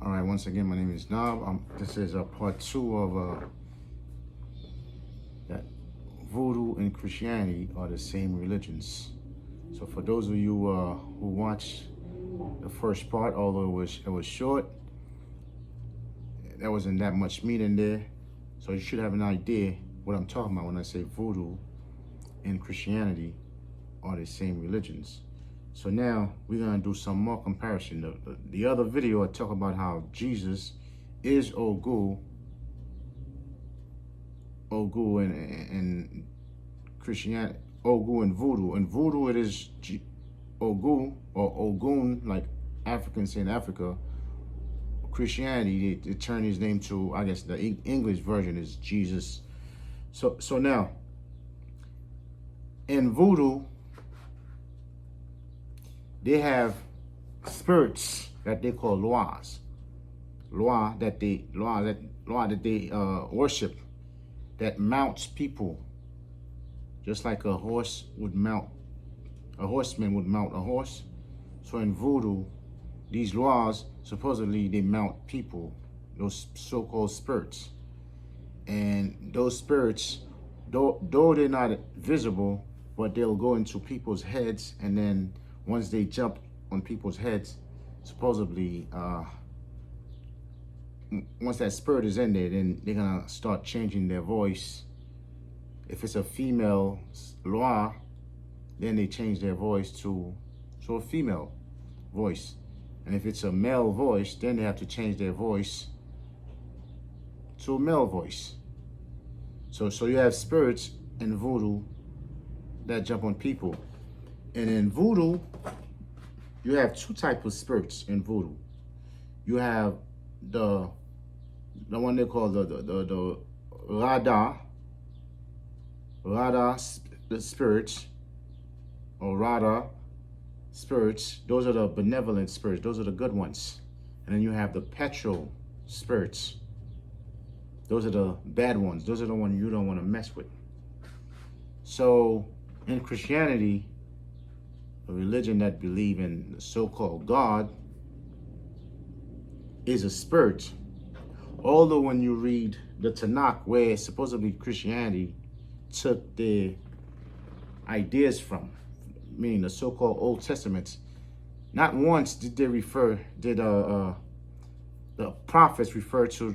All right, once again, my name is Nob. This is part 2 of that Voodoo and Christianity are the same religions. So for those of you who watched the first part, although it was short, there wasn't that much meat in there. So you should have an idea what I'm talking about when I say Voodoo and Christianity are the same religions. So now we're gonna do some more comparison. The other video I talk about how Jesus is Ogu and Christianity, Ogu and Voodoo. And Voodoo it is Ogu or Ogun, like Africans say in Africa. Christianity, they turn his name to, I guess the English version is Jesus. So now in Voodoo, they have spirits that they call lois that they worship, that mounts people, just like a horseman would mount a horse. So in Voodoo, these lois supposedly they mount people, those so-called spirits, and those spirits, though they're not visible, but they'll go into people's heads, and then once they jump on people's heads, supposedly, once that spirit is in there, then they're gonna start changing their voice. If it's a female loa, then they change their voice to a female voice. And if it's a male voice, then they have to change their voice to a male voice. So you have spirits in Voodoo that jump on people. And in Voodoo, you have two types of spirits in Voodoo. You have the one they call the Rada the spirits, or Rada spirits. Those are the benevolent spirits. Those are the good ones. And then you have the petrol spirits. Those are the bad ones. Those are the ones you don't want to mess with. So in Christianity, a religion that believes in the so-called God, is a spirit. Although when you read the Tanakh, where supposedly Christianity took their ideas from, meaning the so-called Old Testament, not once did the prophets refer to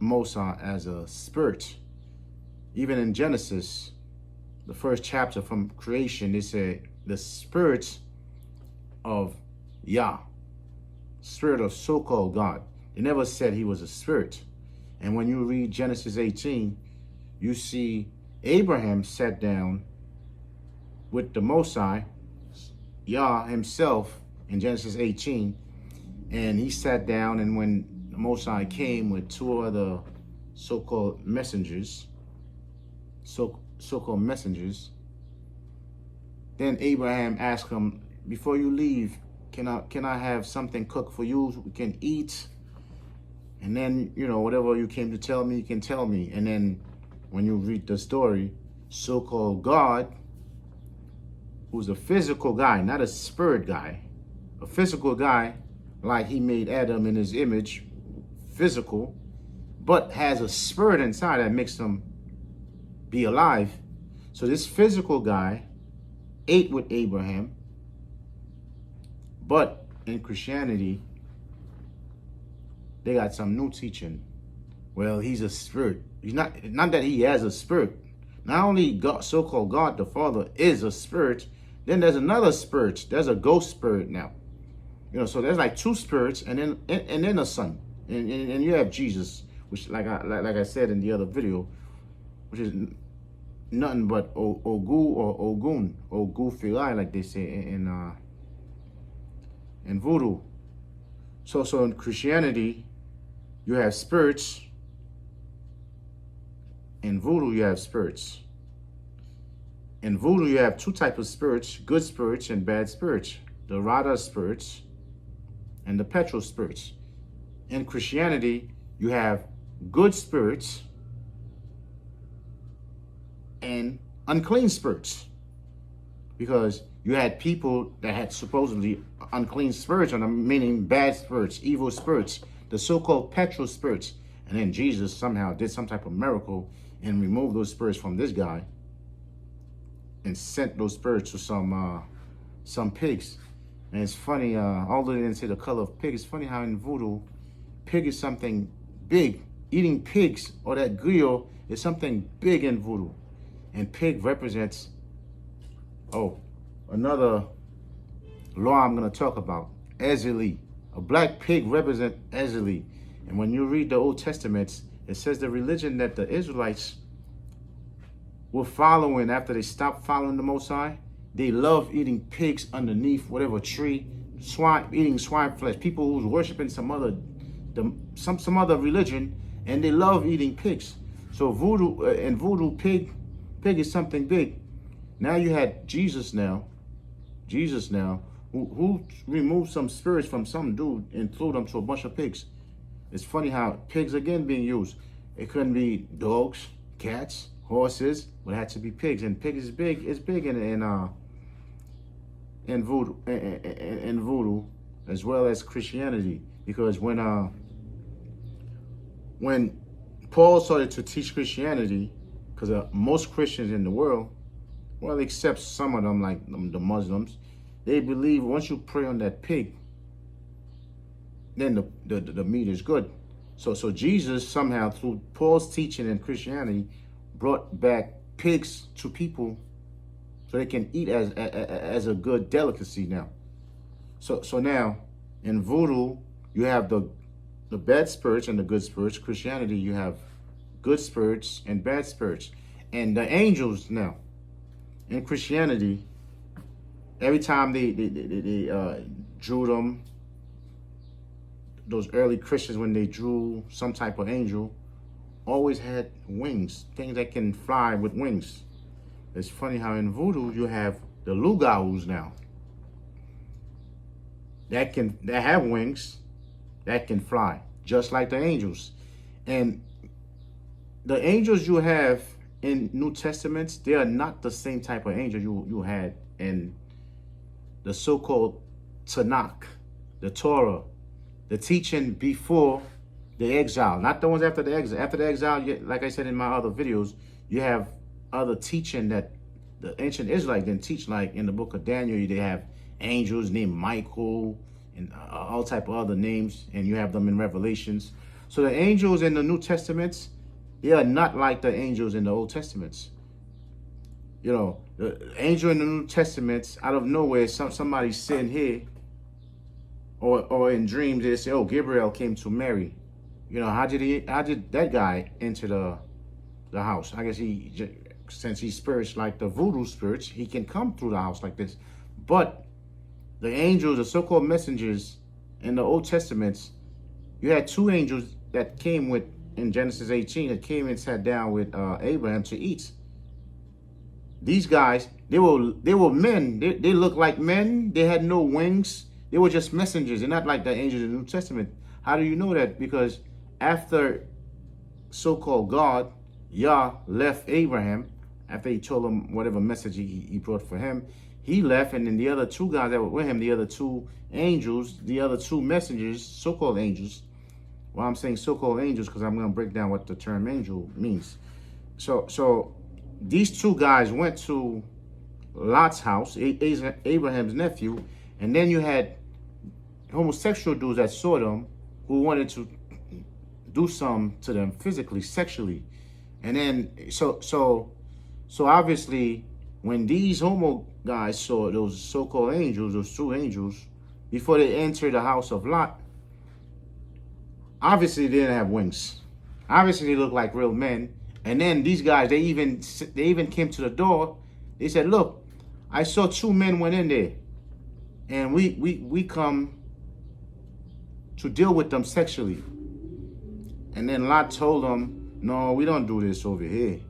Moses as a spirit. Even in Genesis, the first chapter from creation, they said the spirit of Yah, spirit of so-called God. They never said he was a spirit. And when you read Genesis 18, you see Abraham sat down with the Most High, Yah himself, in Genesis 18, and he sat down, and when the Most High came with two other so-called messengers, then Abraham asked him, before you leave, can I have something cooked for you we can eat? And then, whatever you came to tell me, you can tell me. And then when you read the story, so-called God, who's a physical guy, not a spirit guy, a physical guy, like he made Adam in his image, physical, but has a spirit inside that makes him be alive. So this physical guy ate with Abraham, but in Christianity, they got some new teaching. Well, he's a spirit. He's not that he has a spirit. Not only God, so-called God the Father, is a spirit, then there's another spirit. There's a ghost spirit now. So there's like two spirits, and then a son, and you have Jesus, which like I said in the other video, which is nothing but Ogu or Ogun, Ogu Filai, like they say in Voodoo. So in Christianity, you have spirits. In Voodoo, you have spirits. In Voodoo, you have two types of spirits: good spirits and bad spirits. The Rada spirits and the petrol spirits. In Christianity, you have good spirits and unclean spirits, because you had people that had supposedly unclean spirits on them, meaning bad spirits, evil spirits. the so-called petrol spirits. And then Jesus somehow did some type of miracle and removed those spirits from this guy and sent those spirits to some pigs. And it's funny, although they didn't say the color of pig, it's funny how in voodoo, pig is something big. Eating pigs or that griot is something big in voodoo. And pig represents, another law I'm going to talk about, Ezeli. A black pig represents Ezeli. And when you read the Old Testaments, it says the religion that the Israelites were following after they stopped following the Most High, they love eating pigs underneath whatever tree, eating swine flesh. People who's worshiping some other religion, and they love eating pigs. So voodoo and voodoo pig is something big. Now you had Jesus now, who removed some spirits from some dude and threw them to a bunch of pigs. It's funny how pigs again being used. It couldn't be dogs, cats, horses, but it had to be pigs. And pigs is big. It's big in voodoo as well as Christianity, because when Paul started to teach Christianity, because most Christians in the world, well, except some of them like the Muslims, they believe once you pray on that pig, then the meat is good. So Jesus somehow, through Paul's teaching in Christianity, brought back pigs to people so they can eat as a good delicacy now. So now in voodoo you have the bad spirits and the good spirits. Christianity, you have good spirits and bad spirits. And the angels now in Christianity, every time they drew them, those early Christians, when they drew some type of angel, always had wings, things that can fly with wings. It's funny how in voodoo you have the lugaus now that have wings, that can fly, just like the angels. And the angels you have in New Testaments, they are not the same type of angel you had in the so-called Tanakh, the Torah, the teaching before the exile, not the ones after the exile. After the exile, like I said in my other videos, you have other teaching that the ancient Israelites didn't teach. Like in the book of Daniel, they have angels named Michael and all type of other names, and you have them in Revelations. So the angels in the New Testaments, they are not like the angels in the Old Testaments. You know, the angel in the New Testaments, out of nowhere, somebody's sitting here, or in dreams they say, "Oh, Gabriel came to Mary." You know, how did that guy enter the house? I guess since he's spirits like the voodoo spirits, he can come through the house like this. But the angels, the so-called messengers in the Old Testaments, you had two angels that came with, in Genesis 18, that came and sat down with Abraham to eat. These guys, they were men. They looked like men. They had no wings. They were just messengers. They're not like the angels in the New Testament. How do you know that? Because after so-called God, Yah, left Abraham, after he told him whatever message he brought for him, he left, and then the other two guys that were with him, the other two angels, the other two messengers, so-called angels. Well, I'm saying so-called angels because I'm going to break down what the term angel means. So these two guys went to Lot's house, Abraham's nephew, and then you had homosexual dudes at Sodom who wanted to do something to them physically, sexually. And then, so obviously, when these homo guys saw those so-called angels, those two angels, before they entered the house of Lot, obviously they didn't have wings. Obviously they looked like real men. And then these guys, they even came to the door. They said, "Look, I saw two men went in there, and we come to deal with them sexually." And then Lot told them, "No, we don't do this over here.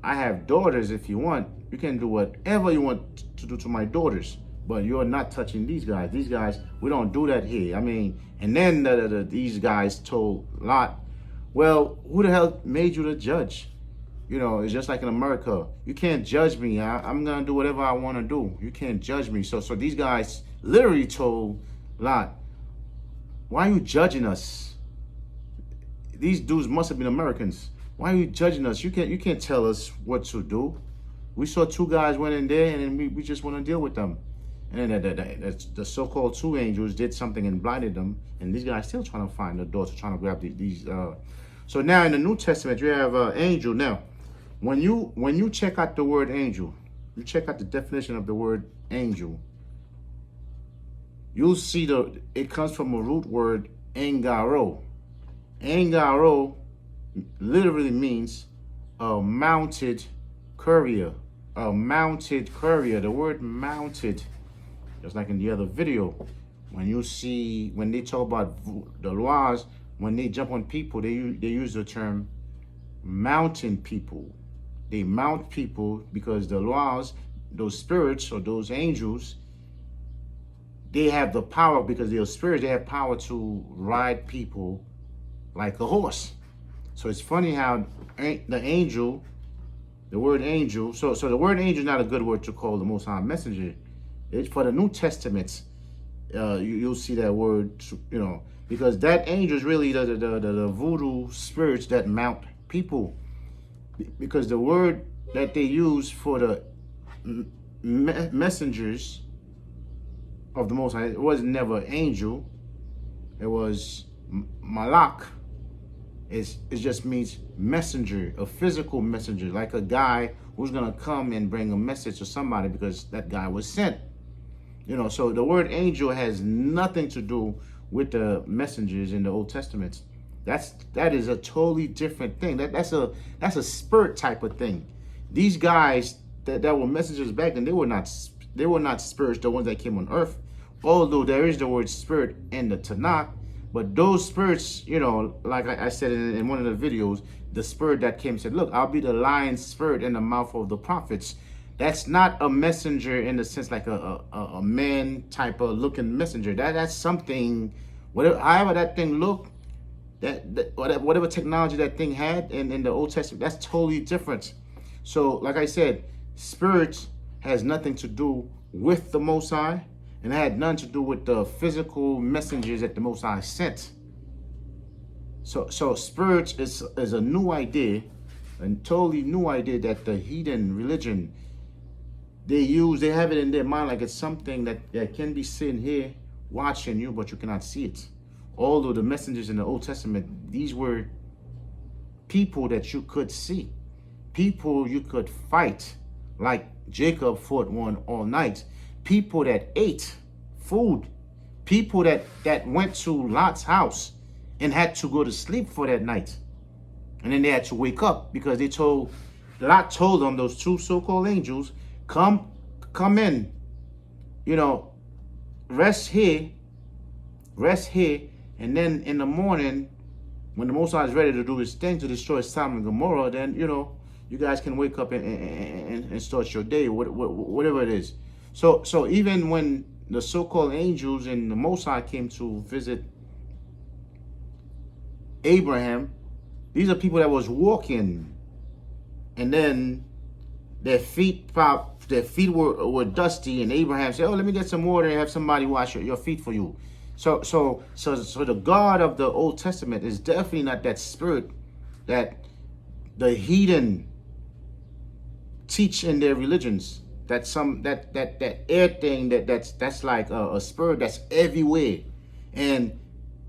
I have daughters. If you want, you can do whatever you want to do to my daughters, but you're not touching these guys. These guys, we don't do that here." I mean, and then these guys told Lot, "Well, who the hell made you the judge? You know, it's just like in America. You can't judge me. I'm going to do whatever I want to do. You can't judge me." So these guys literally told Lot, Why are you judging us? These dudes must have been Americans. Why are you judging us? You can't tell us what to do. We saw two guys went in there, and then we just want to deal with them. And then the so-called two angels did something and blinded them, and these guys still trying to find the doors, trying to grab these. So now in the New Testament, you have angel. Now, when you check out the word angel, you check out the definition of the word angel. You'll see it comes from a root word, angaro. Angaro literally means a mounted courier. A mounted courier. The word mounted, just like in the other video, when they talk about the Loas, when they jump on people, they use the term mountain people. They mount people because the Loas, those spirits or those angels, they have the power, because they're spirits, they have power to ride people like a horse. So it's funny how the angel, the word angel, so the word angel is not a good word to call the Most High messenger. It's for the New Testament. You'll see that word, because that angel is really the voodoo spirits that mount people. Because the word that they use for the messengers of the Most High, it was never angel. It was malak. It just means messenger, a physical messenger, like a guy who's gonna come and bring a message to somebody because that guy was sent. So the word angel has nothing to do with the messengers in the Old Testament. That is a totally different thing. That's a spirit type of thing. These guys that were messengers back then, they were not spirits, the ones that came on earth. Although there is the word spirit in the Tanakh, but those spirits, like I said in one of the videos, the spirit that came said, look, I'll be the lion spirit in the mouth of the prophets. That's not a messenger in the sense like a man type of looking messenger. That's something, however that thing looked, that whatever technology that thing had in the Old Testament, that's totally different. So like I said, spirit has nothing to do with the Most High, and it had nothing to do with the physical messengers that the Most High sent. So spirit is a new idea, a totally new idea that the heathen religion, they have it in their mind like it's something that can be seen here watching you, but you cannot see it. Although the messengers in the Old Testament, these were people that you could see, people you could fight, like Jacob fought one all night. People that ate food, people that went to Lot's house and had to go to sleep for that night, and then they had to wake up because Lot told them, those two so-called angels, come in, rest here, and then in the morning, when the Most High is ready to do his thing to destroy Sodom and Gomorrah, then you guys can wake up and start your day, whatever it is. So even when the so-called angels and the Most High came to visit Abraham, these are people that was walking, and then their feet were dusty, and Abraham said, "Oh, let me get some water and have somebody wash your feet for you." So the God of the Old Testament is definitely not that spirit that the heathen teach in their religions. That air thing that's like a spirit that's everywhere. And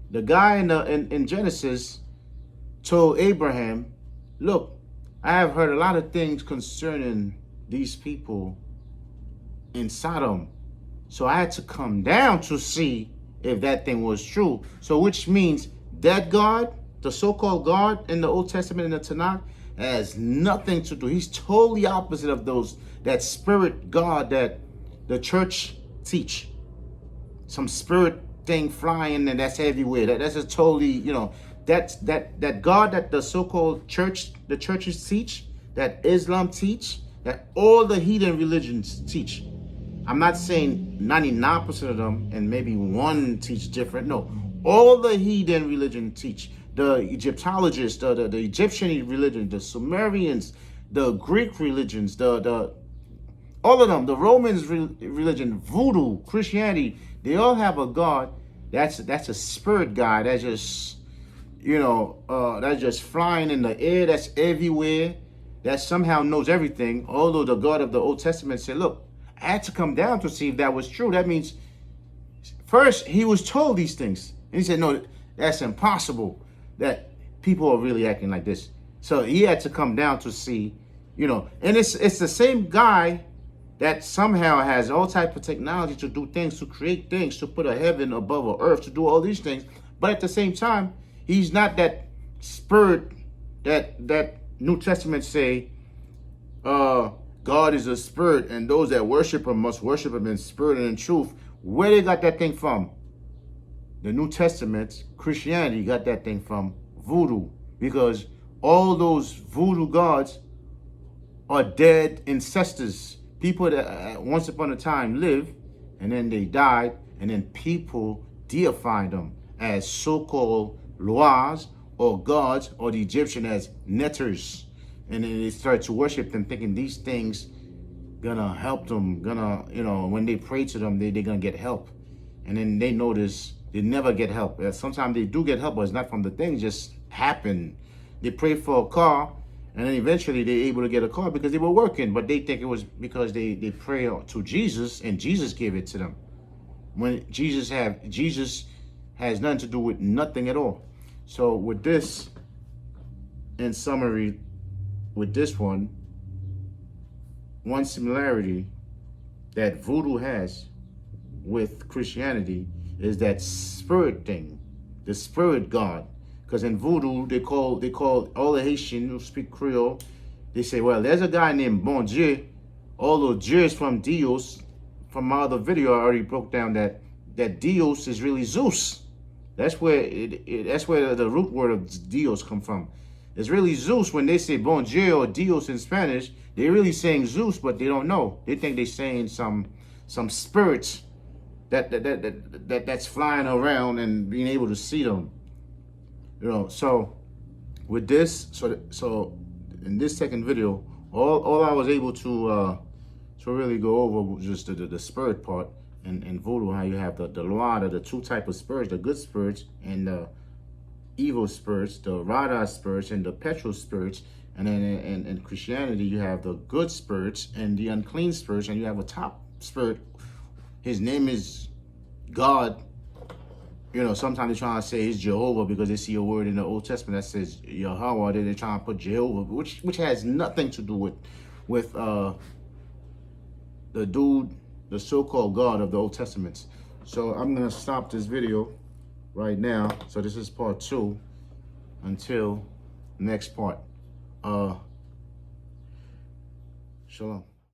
the guy in Genesis told Abraham, look, I have heard a lot of things concerning these people in Sodom, so I had to come down to see if that thing was true. So which means that God, the so-called God in the Old Testament in the Tanakh, has nothing to do. He's totally opposite of that spirit God that the church teach. Some spirit thing flying, and that's everywhere. That's a totally, that God that the so-called the churches teach, that Islam teach, that all the heathen religions teach. I'm not saying 99% of them and maybe one teach different. No, all the heathen religion teach. The Egyptologists, the Egyptian religion, the Sumerians, the Greek religions, all of them, the Romans religion, Voodoo, Christianity, they all have a God That's a spirit guy that's just, that's just flying in the air, that's everywhere, that somehow knows everything. Although the God of the Old Testament said, look, I had to come down to see if that was true. That means first he was told these things. And he said, no, that's impossible that people are really acting like this. So he had to come down to see, and it's the same guy that somehow has all type of technology to do things, to create things, to put a heaven above a earth, to do all these things. But at the same time, he's not that spirit that New Testament say, God is a spirit, and those that worship him must worship him in spirit and in truth. Where they got that thing from? The New Testament, Christianity got that thing from voodoo, because all those voodoo gods are dead ancestors. People that once upon a time lived, and then they died, and then people deified them as so-called loas or gods, or the Egyptian as netters. And then they start to worship them, thinking these things gonna help them, when they pray to them, they're gonna get help. And then they notice they never get help. Sometimes they do get help, but it's not from the things, just happen. They pray for a car, and then eventually they're able to get a car because they were working, but they think it was because they pray to Jesus and Jesus gave it to them. When Jesus has nothing to do with nothing at all. So with this, in summary, with this one similarity that voodoo has with Christianity is that spirit thing, the spirit God. Because in voodoo, they call all the Haitians who speak Creole, they say, well, there's a guy named Bon Dieu. Although Dieu is from Dios. From my other video, I already broke down that Dios is really Zeus. That's where that's where the root word of Dios come from. It's really Zeus. When they say Bon Dieu or Dios in Spanish, they're really saying Zeus, but they don't know. They think they're saying some spirits that's flying around and being able to see them. So with this, so in this second video, all I was able to really go over was just the spirit part and voodoo, how you have the Loada, the two type of spirits, the good spirits and the evil spirits, the Rada spirits and the petrol spirits. And then in Christianity, you have the good spirits and the unclean spirits, and you have a top spirit. His name is God. Sometimes they're trying to say it's Jehovah because they see a word in the Old Testament that says Yahweh. Then they're trying to put Jehovah, which has nothing to do with the so-called God of the Old Testament. So I'm gonna stop this video right now. So this is part 2. Until next part. Shalom.